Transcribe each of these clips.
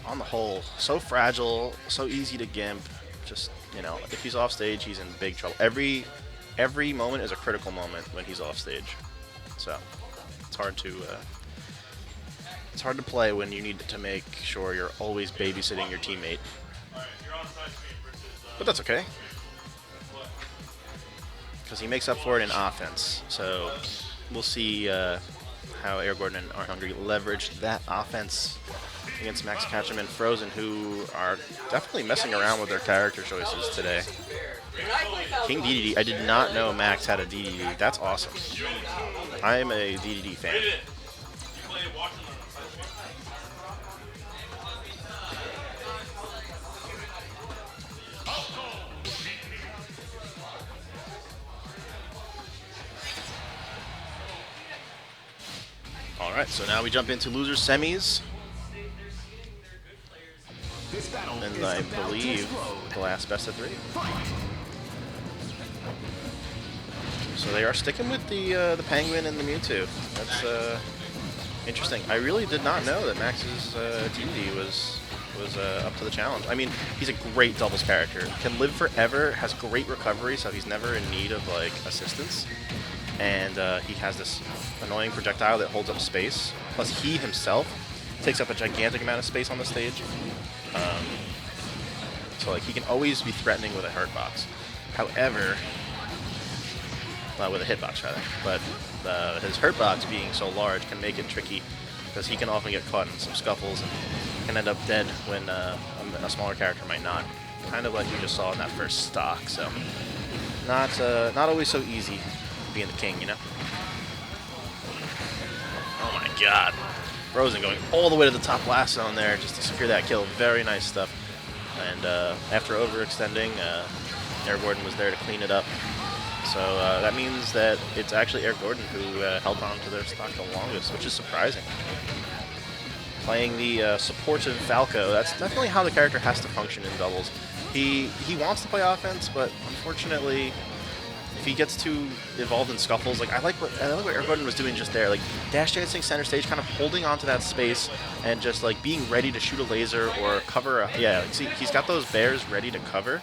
on the whole, so fragile, so easy to gimp. Just, you know, if he's off stage, he's in big trouble. Every moment is a critical moment when he's off stage. So it's hard to play when you need to make sure you're always babysitting your teammate. But that's okay, because he makes up for it in offense. So we'll see how Air Gordon and Arhungry leverage that offense against Max Ketchum and Frozen, who are definitely messing around with their character choices today. King DDD, I did not know Max had a DDD. That's awesome. I am a DDD fan. Alright, so now we jump into losers semis. And I believe the last best of 3. So they are sticking with the Penguin and the Mewtwo. That's interesting. I really did not know that Max's DD was up to the challenge. I mean, he's a great doubles character. Can live forever, has great recovery, so he's never in need of like assistance. And he has this annoying projectile that holds up space. Plus, he himself takes up a gigantic amount of space on the stage. So like he can always be threatening with a hurt box. However, well, with a hitbox rather. But his hurt box being so large can make it tricky because he can often get caught in some scuffles and can end up dead when a smaller character might not. Kind of like we just saw in that first stock. So not always so easy being the king, you know. Oh my God. Frozen going all the way to the top blast zone there just to secure that kill. Very nice stuff. And after overextending, Air Gordon was there to clean it up. So that means that it's actually Air Gordon who held on to their stock the longest, which is surprising. Playing the supportive Falco, that's definitely how the character has to function in doubles. He wants to play offense, but unfortunately, if he gets too involved in scuffles, like I like what Air Gordon was doing just there, like dash dancing center stage, kind of holding onto that space and just like being ready to shoot a laser or cover see, he's got those bears ready to cover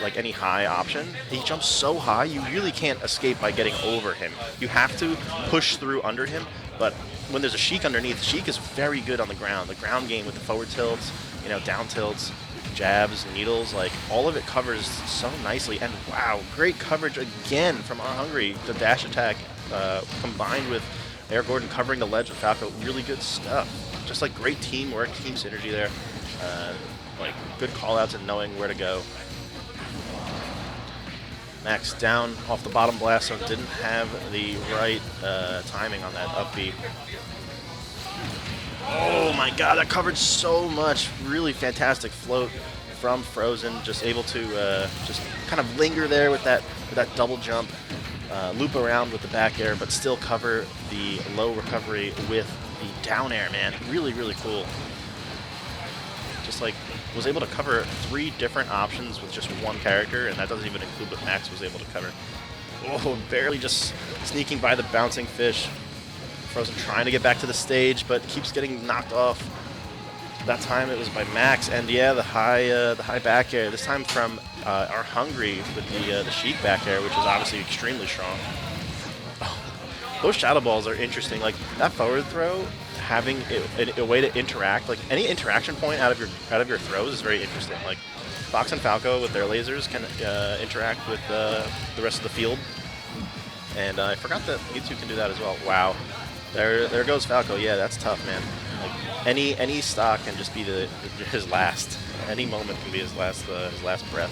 like any high option. He jumps so high, you really can't escape by getting over him. You have to push through under him, but when there's a Sheik underneath, Sheik is very good on the ground. The ground game with the forward tilts, you know, down tilts, jabs, needles, like all of it covers so nicely. And wow, great coverage again from Arhungry. The dash attack combined with Air Gordon covering the ledge with Falco, really good stuff. Just like great teamwork, team synergy there. Like good call outs and knowing where to go. Max down off the bottom blast, so didn't have the right timing on that up B. Oh my God, that covered so much. Really fantastic float from Frozen. Just able to just kind of linger there with that double jump, loop around with the back air, but still cover the low recovery with the down air, man. Really, really cool. Just like was able to cover 3 different options with just one character, and that doesn't even include what Max was able to cover. Oh, barely just sneaking by the bouncing fish. Frozen trying to get back to the stage, but keeps getting knocked off. That time it was by Max, and yeah, the high back air. This time from Arhungry with the Sheik back air, which is obviously extremely strong. Oh, those shadow balls are interesting. Like that forward throw, having a way to interact, like any interaction point out of your throws is very interesting. Like Fox and Falco with their lasers can interact with the rest of the field, and I forgot that Mewtwo can do that as well. Wow, there goes Falco. Yeah, that's tough, man. Like any stock can just be his last. Any moment can be his last breath.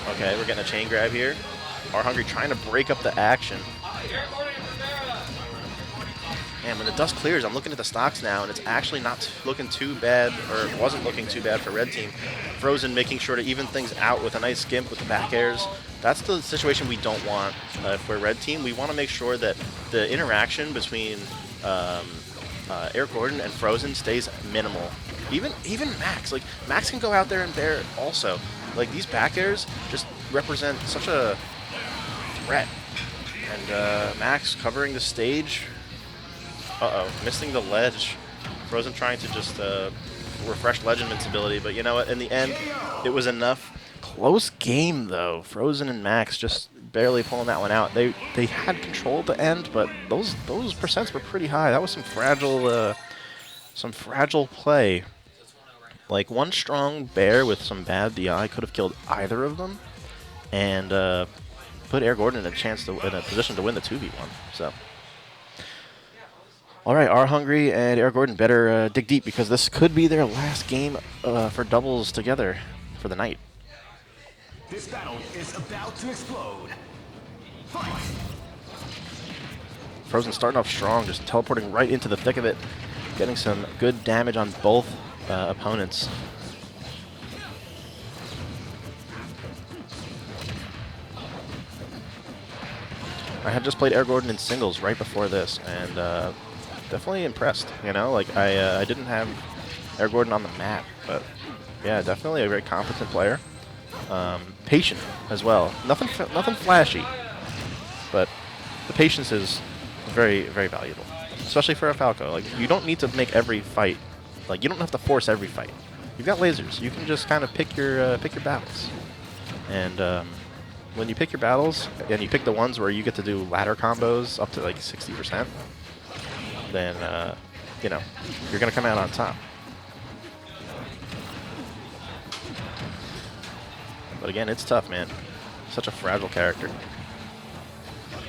Okay, we're getting a chain grab here. Arhungry trying to break up the action. And when the dust clears, I'm looking at the stocks now, and it's actually not looking too bad, or it wasn't looking too bad for Red Team. Frozen making sure to even things out with a nice skimp with the back airs. That's the situation we don't want if we're Red Team. We want to make sure that the interaction between Air Gordon and Frozen stays minimal. Even Max. Like, Max can go out there and bear also. Like, these back airs just represent such a threat. And Max covering the stage. Uh-oh, missing the ledge. Frozen trying to just refresh Legend invincibility, but you know what? In the end, it was enough. Close game, though. Frozen and Max just barely pulling that one out. They had control at the end, but those percents were pretty high. That was some fragile play. Like, one strong bear with some bad DI could have killed either of them, and put Air Gordon in a position to win the 2v1. So, all right, Arhungry and Air Gordon better dig deep, because this could be their last game for doubles together for the night. This battle is about to explode. Fight! Frozen starting off strong, just teleporting right into the thick of it, getting some good damage on both opponents. I had just played Air Gordon in singles right before this, and definitely impressed. You know, like I didn't have Air Gordon on the map, but yeah, definitely a very competent player. Patient as well. Nothing flashy, but the patience is very, very valuable, especially for a Falco. Like, you don't need to make every fight. Like, you don't have to force every fight. You've got lasers. You can just kind of pick your battles. And when you pick your battles, and you pick the ones where you get to do ladder combos up to like 60%, then you know, you're gonna come out on top. But again, it's tough, man. Such a fragile character.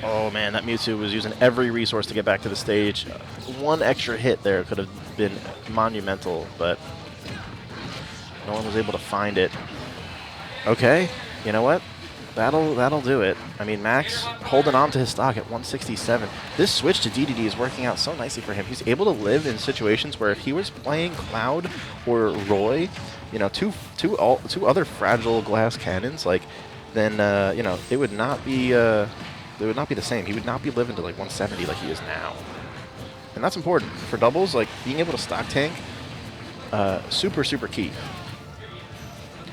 Oh man, that Mewtwo was using every resource to get back to the stage. One extra hit there could have been monumental, but no one was able to find it. Okay, you know what? That'll do it. I mean, Max holding on to his stock at 167. This switch to DDD is working out so nicely for him. He's able to live in situations where if he was playing Cloud or Roy, you know, two other fragile glass cannons, like, then you know, it would not be the same. He would not be living to like 170 like he is now. And that's important for doubles. Like, being able to stock tank, super key.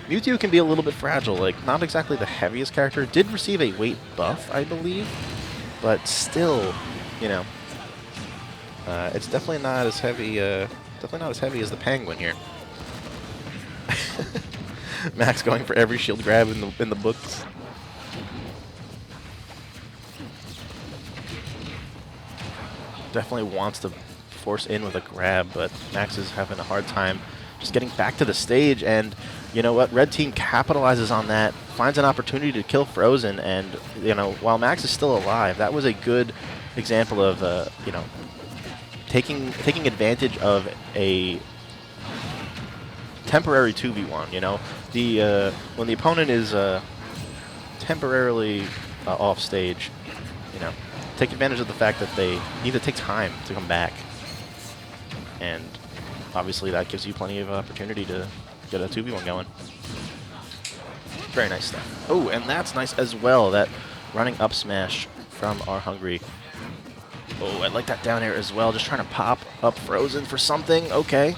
Mewtwo can be a little bit fragile, like not exactly the heaviest character. Did receive a weight buff, I believe, but still, you know, it's definitely not as heavy. Definitely not as heavy as the Penguin here. Max going for every shield grab in the books. Definitely wants to force in with a grab, but Max is having a hard time just getting back to the stage. And you know what? Red Team capitalizes on that, finds an opportunity to kill Frozen, and you know, while Max is still alive, that was a good example of you know, taking advantage of a temporary 2v1. You know, when the opponent is temporarily off stage, you know, take advantage of the fact that they need to take time to come back, and obviously that gives you plenty of opportunity to get a 2v1 going. Very nice stuff. Oh, and that's nice as well, that running up smash from Arhungry. Oh, I like that down air as well, just trying to pop up Frozen for something. Okay.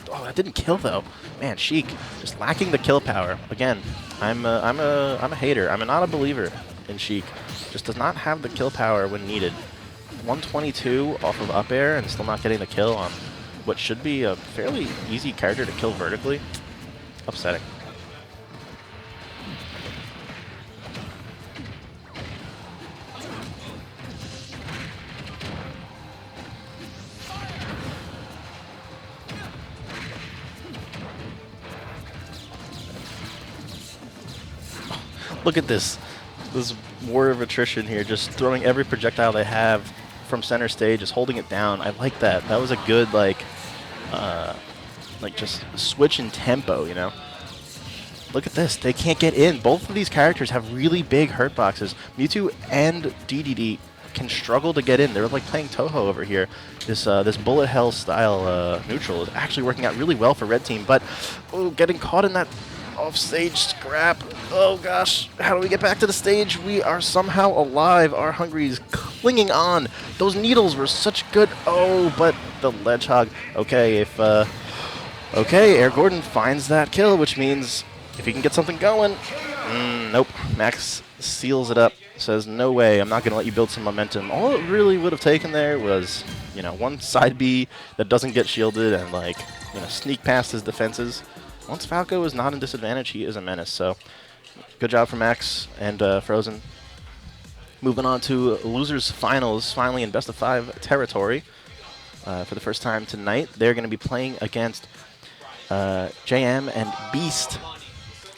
Oh, that didn't kill though. Man, Sheik just lacking the kill power. Again, I'm a hater. I'm not a believer in Sheik. Just does not have the kill power when needed. 122 off of up air and still not getting the kill on what should be a fairly easy character to kill vertically. Upsetting. Look at this war of attrition here, just throwing every projectile they have from center stage, just holding it down. I like that. That was a good, like just switch in tempo, you know? Look at this. They can't get in. Both of these characters have really big hurt boxes. Mewtwo and DDD can struggle to get in. They're like playing Toho over here. This bullet hell style neutral is actually working out really well for Red Team, but oh, getting caught in that off-stage scrap. Oh gosh, how do we get back to the stage? We are somehow alive. Arhungry's clinging on. Those needles were such good. Oh, but the Ledgehog. Okay, okay, Air Gordon finds that kill, which means if he can get something going. Nope, Max seals it up. says, no way, I'm not going to let you build some momentum. All it really would have taken there was, you know, one side B that doesn't get shielded and, like, you know, sneak past his defenses. Once Falco is not in disadvantage, he is a menace. So good job from Max and Frozen. Moving on to losers finals, finally in best of 5 territory. For the first time tonight, they're going to be playing against JM and Beast